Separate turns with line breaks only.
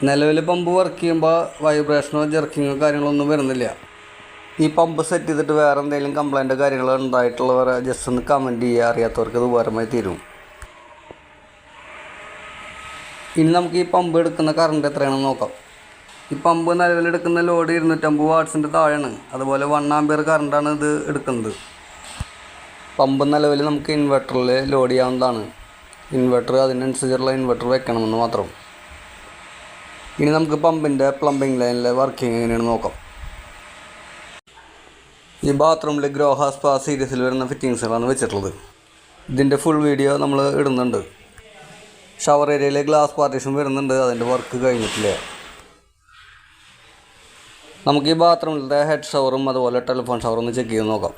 നിലവിൽ pump work ചെയ്യുമ്പോൾ വൈബ്രേഷനോ ജെർക്കിങ്ങോ കാര്യങ്ങളൊന്നും വരുന്നില്ല. ഈ പമ്പ് സെറ്റ് ചെയ്തിട്ട് വേറെ എന്തെങ്കിലും കംപ്ലൈൻറ്റോ കാര്യങ്ങളോ ഉണ്ടായിട്ടുള്ളവരെ ജസ്റ്റ് ഒന്ന് കമൻറ്റ് ചെയ്യുക. അറിയാത്തവർക്ക് ഇത് ഉപകാരമായി തീരും. ഇനി നമുക്ക് ഈ പമ്പ് എടുക്കുന്ന കറണ്ട് എത്രയാണെന്ന് നോക്കാം. ഈ പമ്പ് നിലവിലെടുക്കുന്ന ലോഡ് 250 വാട്ട്സിൻ്റെ താഴെയാണ്. അതുപോലെ 1 ആമ്പിയർ കറണ്ടാണ് ഇത് എടുക്കുന്നത്. പമ്പ് നിലവിൽ നമുക്ക് ഇൻവെർട്ടറിൽ ലോഡ് ചെയ്യാവുന്നതാണ്. ഇൻവെർട്ടർ അതിനനുസരിച്ചുള്ള ഇൻവെർട്ടർ വെക്കണമെന്ന് മാത്രം. ഇനി നമുക്ക് പമ്പിൻ്റെ പ്ലംബിംഗ് ലൈനിലെ വർക്കിംഗ് എങ്ങനെയാണെന്ന് നോക്കാം. ഈ ബാത്റൂമിൽ ഗ്രോഹ സ്പാ സീരീസിൽ വരുന്ന ഫിറ്റിങ്സുകളാണ് വെച്ചിട്ടുള്ളത്. ഇതിൻ്റെ ഫുൾ വീഡിയോ നമ്മൾ ഇടുന്നുണ്ട്. ഷവർ ഏരിയയിൽ ഗ്ലാസ് പാർട്ടീഷൻ വരുന്നുണ്ട്. അതിൻ്റെ വർക്ക് കഴിഞ്ഞിട്ടില്ല. നമുക്ക് ഈ ബാത്റൂമിലത്തെ ഹെഡ് ഷവറും അതുപോലെ ടെലിഫോൺ ഷവറും ഒന്ന് ചെക്ക് ചെയ്ത് നോക്കാം.